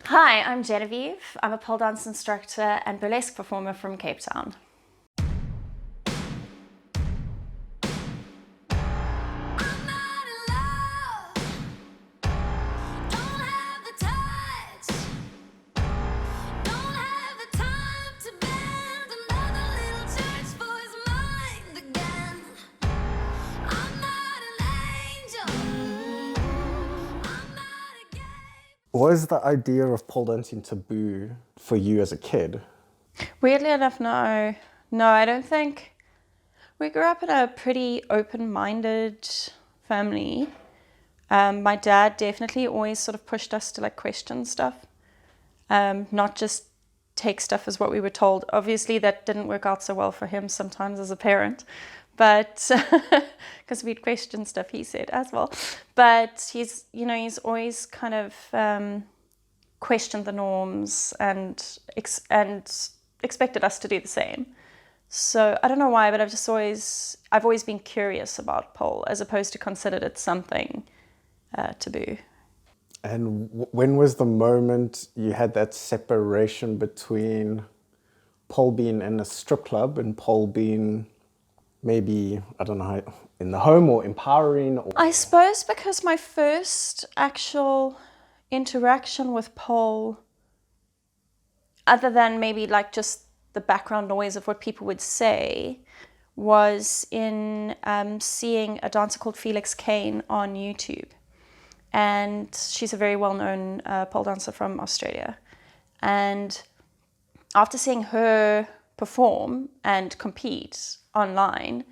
Hi, I'm Genevieve. I'm a pole dance instructor and burlesque performer from Cape Town. Was the idea of pole dancing taboo for you as a kid? Weirdly enough, no. No, I don't think. We grew up in a pretty open-minded family. My dad definitely always sort of pushed us to question stuff, not just take stuff as what we were told. Obviously, that didn't work out so well for him sometimes as a parent, but because we'd question stuff he said as well. But he's always kind of questioned the norms and expected us to do the same. So I don't know why, but I've always been curious about pole as opposed to considered it something taboo. And when was the moment you had that separation between pole being in a strip club and pole being maybe, I don't know, in the home or empowering? I suppose because my first actual interaction with pole, other than maybe just the background noise of what people would say, was in seeing a dancer called Felix Kane on YouTube. And she's a very well-known pole dancer from Australia. And after seeing her perform and compete online,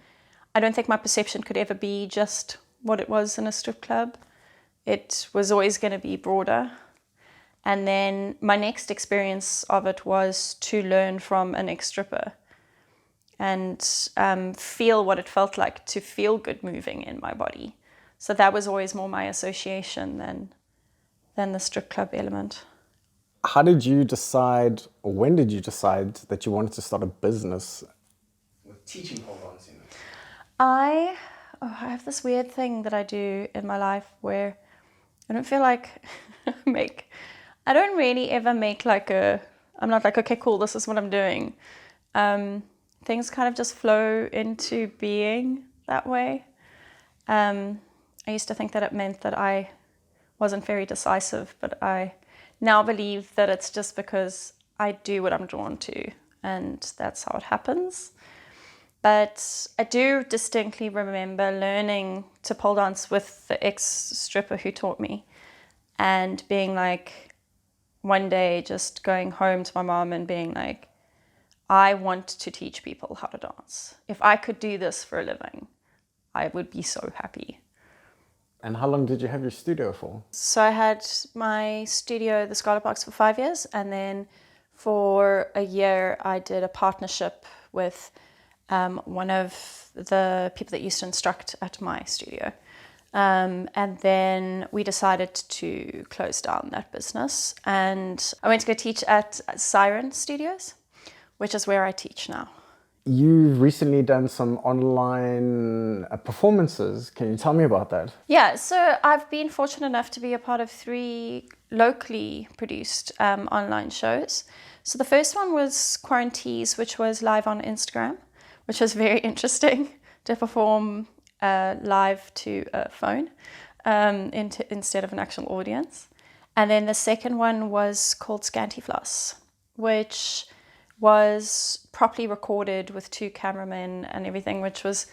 I don't think my perception could ever be just what it was in a strip club. It was always going to be broader. And then my next experience of it was to learn from an ex-stripper and feel what it felt like to feel good moving in my body. So that was always more my association than the strip club element. How did you decide, or when did you decide that you wanted to start a business with teaching pole dancing? I have this weird thing that I do in my life where I don't feel like I don't really ever make I'm not like, okay, cool, this is what I'm doing. Things kind of just flow into being that way. I used to think that it meant that I wasn't very decisive, but I now believe that it's just because I do what I'm drawn to, and that's how it happens. But I do distinctly remember learning to pole dance with the ex-stripper who taught me, and being one day just going home to my mom and being I want to teach people how to dance. If I could do this for a living, I would be so happy. And how long did you have your studio for? So I had my studio, the Scarlet Box, for 5 years, and then for a year I did a partnership with one of the people that used to instruct at my studio. And then we decided to close down that business, and I went to go teach at Siren Studios, which is where I teach now. You've recently done some online performances. Can you tell me about that? Yeah, so I've been fortunate enough to be a part of 3 locally produced online shows. So the first one was Quarantees, which was live on Instagram, which was very interesting to perform live to a phone instead of an actual audience. And then the second one was called Scanty Floss, which was properly recorded with 2 cameramen and everything, which was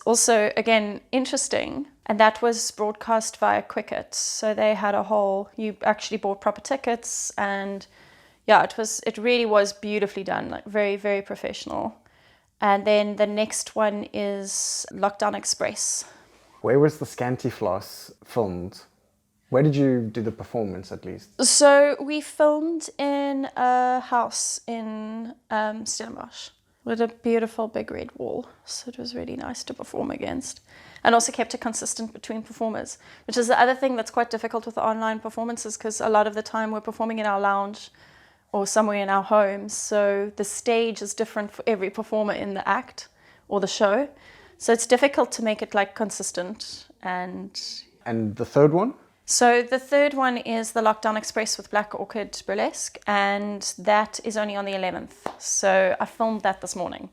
also, again, interesting. And that was broadcast via Quicket. So they had you actually bought proper tickets, and yeah, it really was beautifully done, very, very professional. And then the next one is Lockdown Express. Where was the Scanty Floss filmed? Where did you do the performance, at least? So we filmed in a house in Stellenbosch with a beautiful big red wall. So it was really nice to perform against. And also kept it consistent between performers, which is the other thing that's quite difficult with the online performances, because a lot of the time we're performing in our lounge or somewhere in our homes. So the stage is different for every performer in the act or the show. So it's difficult to make it consistent. And the third one? So the third one is the Lockdown Express with Black Orchid Burlesque, and that is only on the 11th. So I filmed that this morning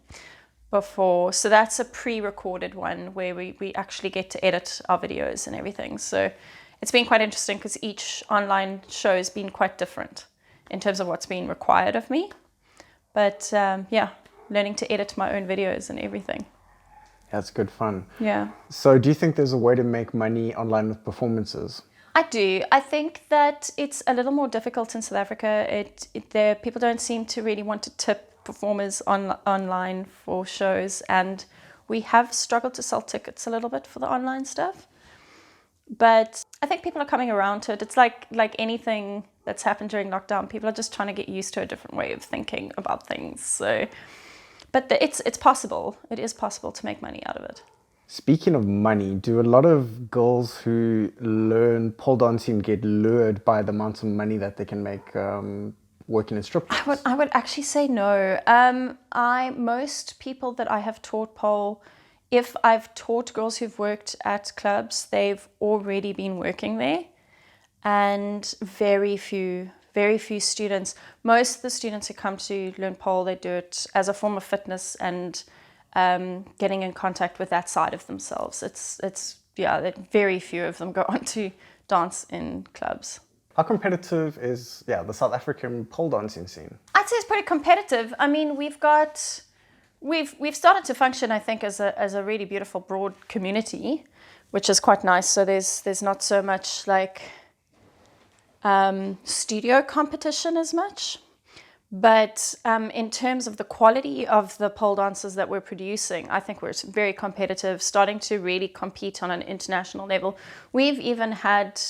before. So that's a pre-recorded one where we actually get to edit our videos and everything. So it's been quite interesting because each online show has been quite different in terms of what's been required of me. But yeah, learning to edit my own videos and everything. That's good fun. Yeah. So do you think there's a way to make money online with performances? I do. I think that it's a little more difficult in South Africa. People don't seem to really want to tip performers online for shows, and we have struggled to sell tickets a little bit for the online stuff. But I think people are coming around to it. It's like anything that's happened during lockdown. People are just trying to get used to a different way of thinking about things. So, but it's possible. It is possible to make money out of it. Speaking of money, do a lot of girls who learn pole dancing get lured by the amount of money that they can make working in strip clubs? I would actually say no. Most people that I have taught pole, if I've taught girls who've worked at clubs, they've already been working there, and very few students. Most of the students who come to learn pole, they do it as a form of fitness and getting in contact with that side of themselves. Very few of them go on to dance in clubs. How competitive is the South African pole dancing scene? I'd say it's pretty competitive. I mean, we've started to function, I think, as a really beautiful broad community, which is quite nice. So there's not so much like studio competition as much. But in terms of the quality of the pole dancers that we're producing, I think we're very competitive, starting to really compete on an international level. We've even had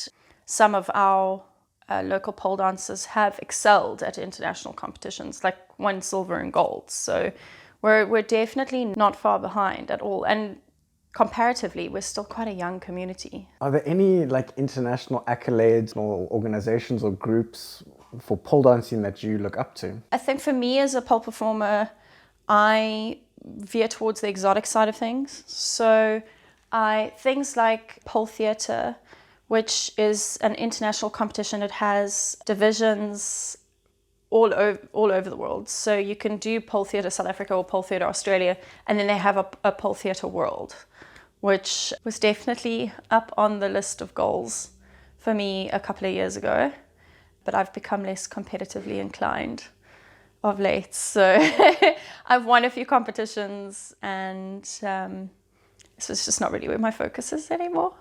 some of our local pole dancers have excelled at international competitions, like won silver and gold. So we're definitely not far behind at all. And comparatively, we're still quite a young community. Are there any like international accolades or organizations or groups for pole dancing that you look up to? I think for me as a pole performer, I veer towards the exotic side of things. So things like pole theatre, which is an international competition. It has divisions all over the world. So you can do pole theatre South Africa or pole theatre Australia, and then they have a pole theatre world, which was definitely up on the list of goals for me a couple of years ago. But I've become less competitively inclined of late. So I've won a few competitions, and this is just not really where my focus is anymore.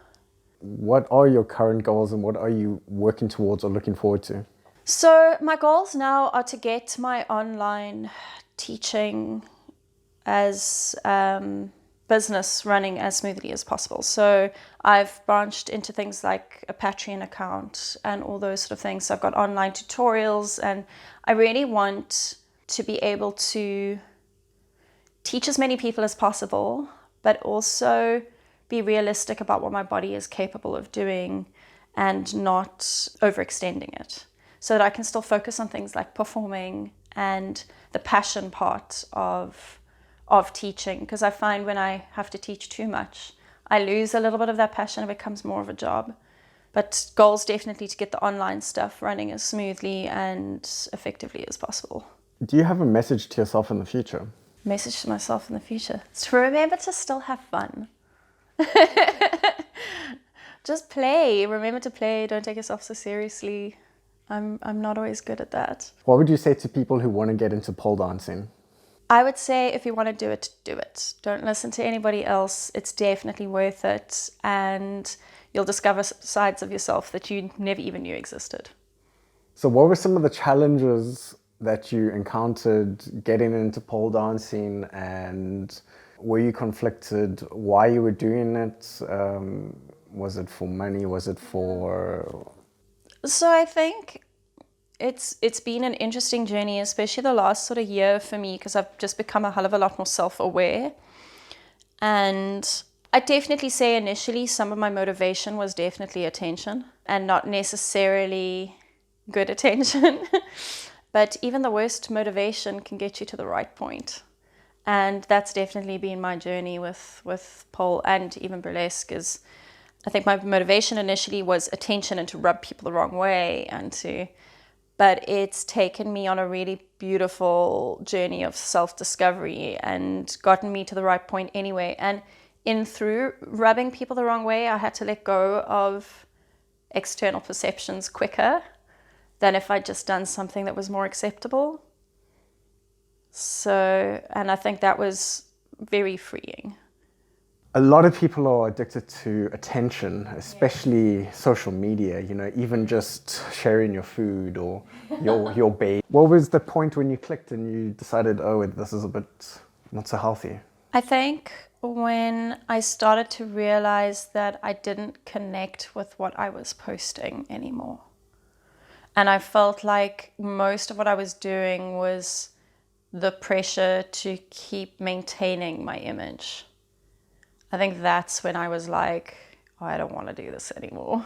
What are your current goals and what are you working towards or looking forward to? So my goals now are to get my online teaching as business running as smoothly as possible. So I've branched into things like a Patreon account and all those sort of things. So I've got online tutorials, and I really want to be able to teach as many people as possible, but also be realistic about what my body is capable of doing and not overextending it, so that I can still focus on things like performing and the passion part of teaching. Because I find when I have to teach too much, I lose a little bit of that passion. It becomes more of a job. But goals definitely to get the online stuff running as smoothly and effectively as possible. Do you have a message to yourself in the future? Message to myself in the future: to remember to still have fun. Just play. Remember to play. Don't take yourself so seriously. I'm not always good at that. What would you say to people who want to get into pole dancing? I would say if you want to do it, do it. Don't listen to anybody else. It's definitely worth it, and you'll discover sides of yourself that you never even knew existed. So what were some of the challenges that you encountered getting into pole dancing, and were you conflicted why you were doing it? Was it for money? Was it for... So I think it's been an interesting journey, especially the last sort of year for me, because I've just become a hell of a lot more self-aware. And I definitely say initially some of my motivation was definitely attention, and not necessarily good attention. But even the worst motivation can get you to the right point. And that's definitely been my journey with pole and even burlesque, is I think my motivation initially was attention and to rub people the wrong way but it's taken me on a really beautiful journey of self-discovery and gotten me to the right point anyway. And through rubbing people the wrong way, I had to let go of external perceptions quicker than if I'd just done something that was more acceptable. So, and I think that was very freeing. A lot of people are addicted to attention, especially social media, even just sharing your food or your babe. What was the point when you clicked and you decided, oh, this is a bit not so healthy? I think when I started to realize that I didn't connect with what I was posting anymore. And I felt like most of what I was doing was the pressure to keep maintaining my image. I think that's when I was like, oh, I don't want to do this anymore.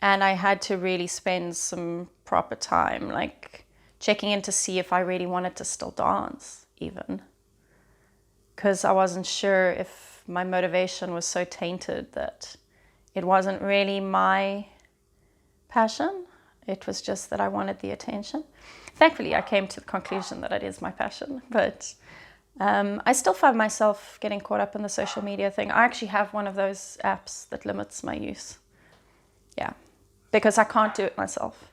And I had to really spend some proper time, like checking in to see if I really wanted to still dance even. Because I wasn't sure if my motivation was so tainted that it wasn't really my passion. It was just that I wanted the attention. Thankfully, I came to the conclusion that it is my passion, but I still find myself getting caught up in the social media thing. I actually have one of those apps that limits my use. Yeah, because I can't do it myself.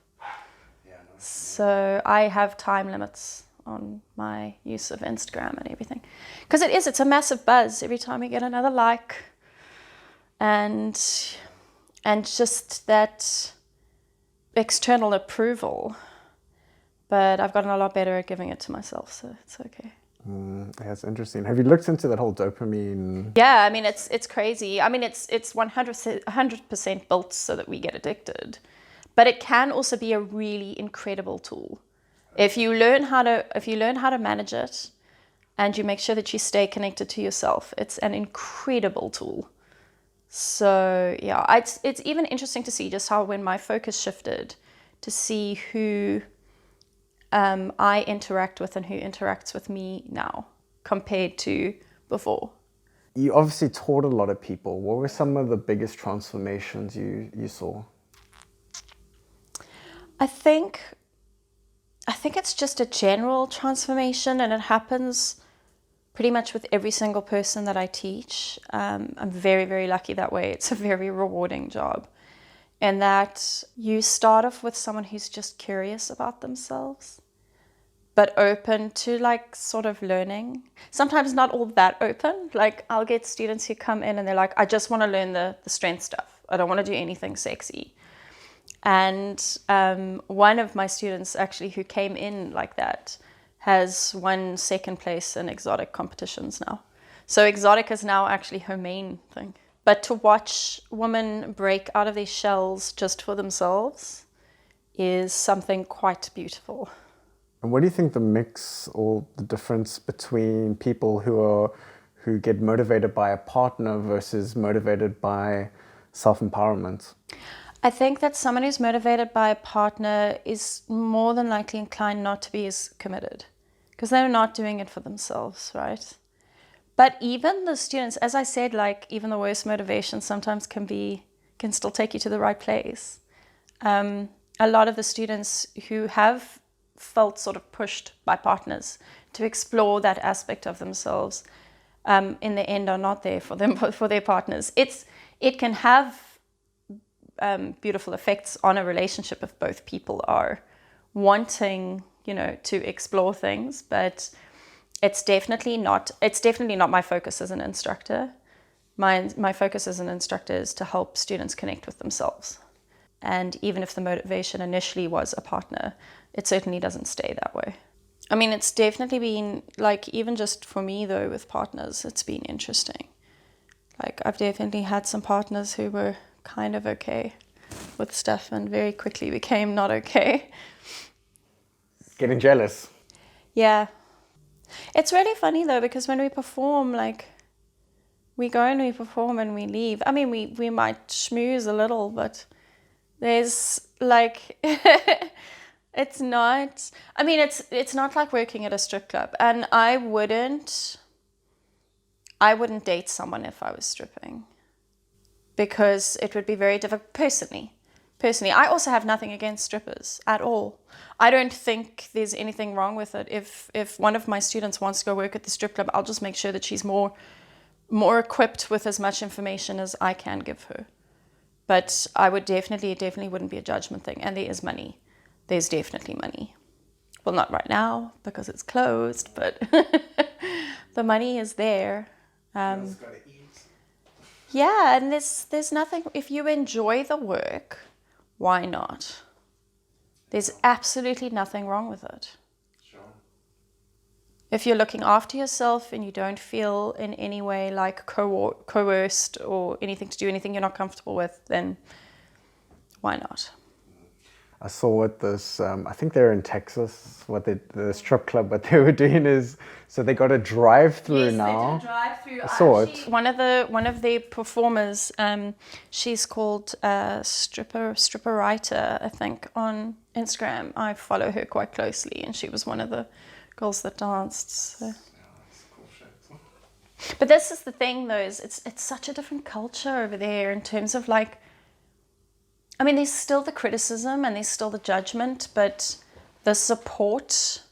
So I have time limits on my use of Instagram and everything. Because it's a massive buzz every time you get another like. And just that external approval. But I've gotten a lot better at giving it to myself, so it's okay. That's interesting. Have you looked into that whole dopamine? Yeah, I mean, it's crazy. I mean, it's 100% built so that we get addicted. But it can also be a really incredible tool. If you learn how to manage it and you make sure that you stay connected to yourself, it's an incredible tool. So yeah, it's even interesting to see just how when my focus shifted to see who I interact with and who interacts with me now compared to before. You obviously taught a lot of people. What were some of the biggest transformations you saw? I think it's just a general transformation, and it happens pretty much with every single person that I teach. I'm very, very lucky that way. It's a very rewarding job. And that you start off with someone who's just curious about themselves, but open to like sort of learning. Sometimes not all that open. Like I'll get students who come in and they're like, I just want to learn the strength stuff. I don't want to do anything sexy. And one of my students actually who came in like that has won second place in exotic competitions now. So exotic is now actually her main thing. But to watch women break out of their shells just for themselves is something quite beautiful. And what do you think the mix or the difference between people who get motivated by a partner versus motivated by self-empowerment? I think that someone who's motivated by a partner is more than likely inclined not to be as committed because they're not doing it for themselves, right? But even the students, as I said, like even the worst motivation sometimes can still take you to the right place. A lot of the students who have felt sort of pushed by partners to explore that aspect of themselves, in the end are not there for them, for their partners. It can have beautiful effects on a relationship if both people are wanting, to explore things, but it's definitely not my focus as an instructor. My focus as an instructor is to help students connect with themselves. And even if the motivation initially was a partner, it certainly doesn't stay that way. I mean, it's definitely been, like, even just for me though, with partners, it's been interesting. Like, I've definitely had some partners who were kind of okay with stuff and very quickly became not okay. Getting jealous. Yeah. It's really funny though, because when we perform, like, we go and we perform and we leave. I mean, we might schmooze a little, but there's like, it's not like working at a strip club. And I wouldn't date someone if I was stripping. because it would be very difficult personally. I also have nothing against strippers at all. I don't think there's anything wrong with it. If one of my students wants to go work at the strip club, I'll just make sure that she's more equipped with as much information as I can give her. But I would it definitely wouldn't be a judgment thing. And there is money. There's definitely money. Well, not right now because it's closed, but the money is there. Yeah, and there's nothing, if you enjoy the work, why not? There's absolutely nothing wrong with it. Sure. If you're looking after yourself and you don't feel in any way like coerced or anything to do anything you're not comfortable with, then why not? I saw what this, I think they're in Texas, the strip club, what they were doing is, so they got a drive-through now. Yes, they did a drive-through. I saw it. One of the performers, she's called Stripper Writer, I think, on Instagram. I follow her quite closely, and she was one of the girls that danced. So. Yeah, that's cool shit. But this is the thing, though, is it's such a different culture over there in terms of like, I mean, there's still the criticism and there's still the judgment, but the support,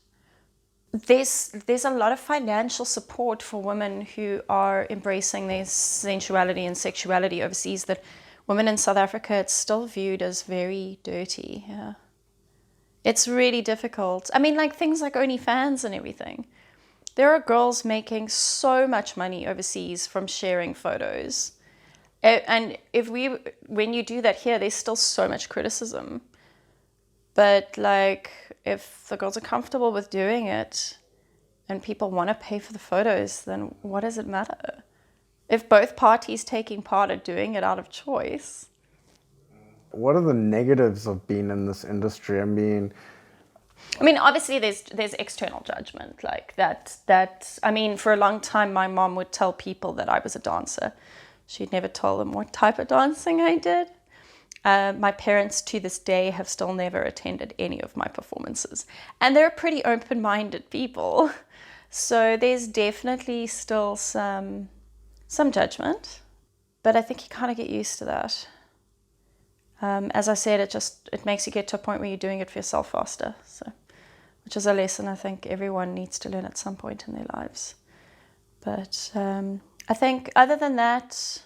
there's a lot of financial support for women who are embracing their sensuality and sexuality overseas, that women in South Africa, it's still viewed as very dirty. Yeah. It's really difficult. I mean, like things like OnlyFans and everything. There are girls making so much money overseas from sharing photos. And when you do that here, there's still so much criticism. But like, if the girls are comfortable with doing it and people want to pay for the photos, then what does it matter? If both parties taking part are doing it out of choice. What are the negatives of being in this industry? I mean, obviously there's external judgment like that. I mean, for a long time, my mom would tell people that I was a dancer. She'd never told them what type of dancing I did. My parents to this day have still never attended any of my performances. And they're pretty open-minded people. So there's definitely still some judgment. But I think you kind of get used to that. As I said, it makes you get to a point where you're doing it for yourself faster. So, which is a lesson I think everyone needs to learn at some point in their lives. But I think other than that,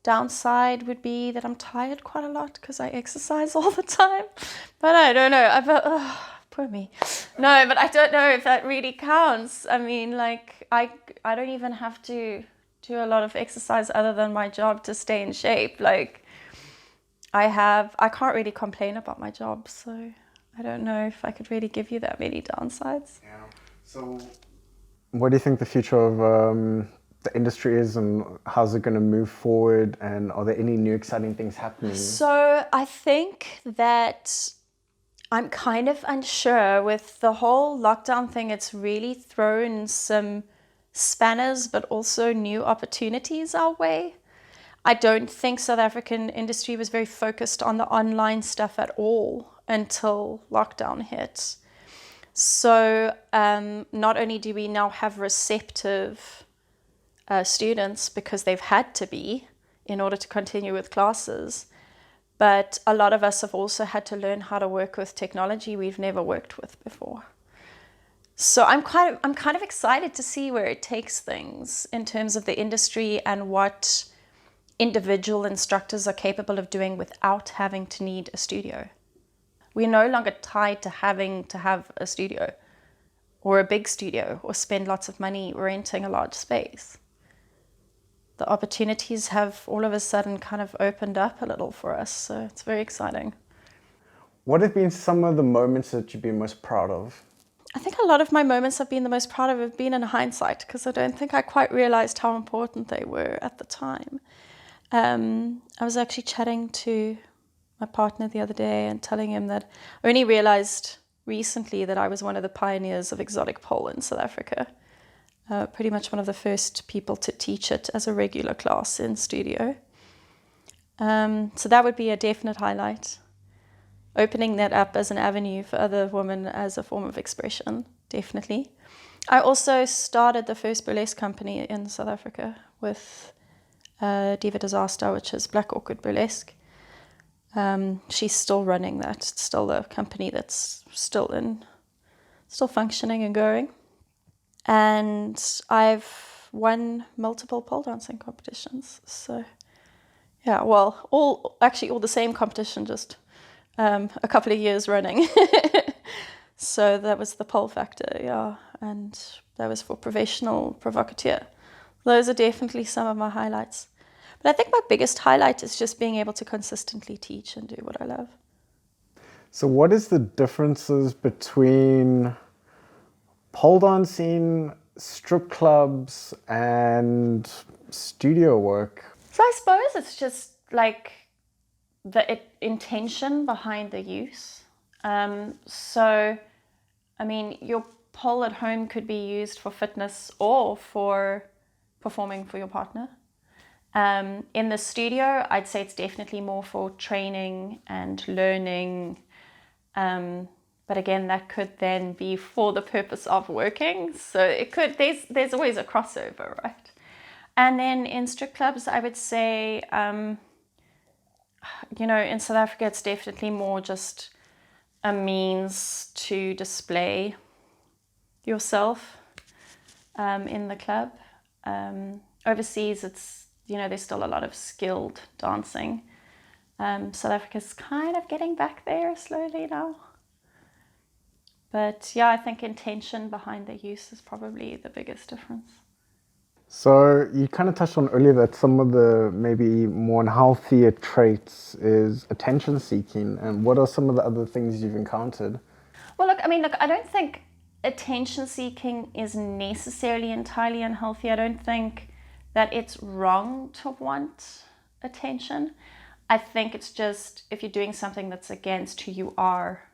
downside would be that I'm tired quite a lot because I exercise all the time. But I don't know. Poor me. No, but I don't know if that really counts. I mean, like, I don't even have to do a lot of exercise other than my job to stay in shape. Like, I can't really complain about my job, so I don't know if I could really give you that many downsides. Yeah. So what do you think the future of the industry is, and how's it going to move forward, and are there any new exciting things happening? So I think that I'm kind of unsure with the whole lockdown thing. It's really thrown some spanners but also new opportunities our way. I don't think South African industry was very focused on the online stuff at all until lockdown hit. So not only do we now have receptive students because they've had to be in order to continue with classes, but a lot of us have also had to learn how to work with technology we've never worked with before. So I'm kind of excited to see where it takes things in terms of the industry and what individual instructors are capable of doing without having to need a studio. We're no longer tied to having to have a studio or a big studio or spend lots of money renting a large space. The opportunities have all of a sudden kind of opened up a little for us, so it's very exciting. What have been some of the moments that you've been most proud of? I think a lot of my moments I've been the most proud of have been in hindsight, because I don't think I quite realized how important they were at the time. I was actually chatting to my partner the other day and telling him that I only realized recently that I was one of the pioneers of exotic pole in South Africa. Pretty much one of the first people to teach it as a regular class in studio. So that would be a definite highlight. Opening that up as an avenue for other women as a form of expression, definitely. I also started the first burlesque company in South Africa with Diva Disaster, which is Black Orchid Burlesque. She's still running that. It's still a company that's still functioning and going. And I've won multiple pole dancing competitions. So, yeah, well, all the same competition, just a couple of years running. So that was the pole factor, yeah. And that was for professional provocateur. Those are definitely some of my highlights. But I think my biggest highlight is just being able to consistently teach and do what I love. So what is the differences between pole dancing, strip clubs, and studio work? So I suppose it's just like the intention behind the use. So, I mean, your pole at home could be used for fitness or for performing for your partner. In the studio, I'd say it's definitely more for training and learning. But again, that could then be for the purpose of working. So it could, there's always a crossover, right? And then in strip clubs, I would say, in South Africa, it's definitely more just a means to display yourself in the club. Overseas, it's, there's still a lot of skilled dancing. South Africa's kind of getting back there slowly now. But yeah, I think intention behind the use is probably the biggest difference. So you kind of touched on earlier that some of the maybe more unhealthier traits is attention seeking. And what are some of the other things you've encountered? Well, I don't think attention seeking is necessarily entirely unhealthy. I don't think that it's wrong to want attention. I think it's just if you're doing something that's against who you are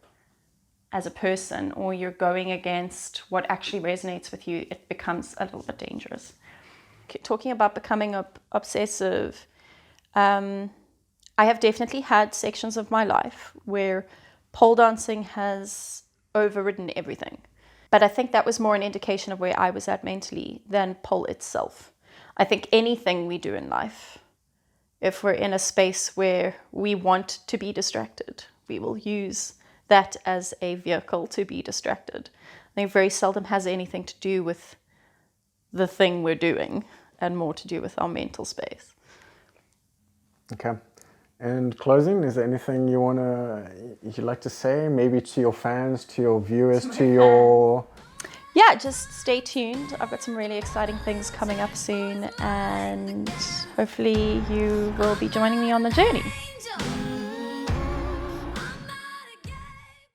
as a person, or you're going against what actually resonates with you, it becomes a little bit dangerous. Talking about becoming obsessive, I have definitely had sections of my life where pole dancing has overridden everything. But I think that was more an indication of where I was at mentally than pole itself. I think anything we do in life, if we're in a space where we want to be distracted, we will use that as a vehicle to be distracted. I think very seldom has anything to do with the thing we're doing and more to do with our mental space. Okay. And closing, is there anything you'd like to say, maybe to your fans, to your viewers, to your... Yeah, just stay tuned. I've got some really exciting things coming up soon, and hopefully you will be joining me on the journey.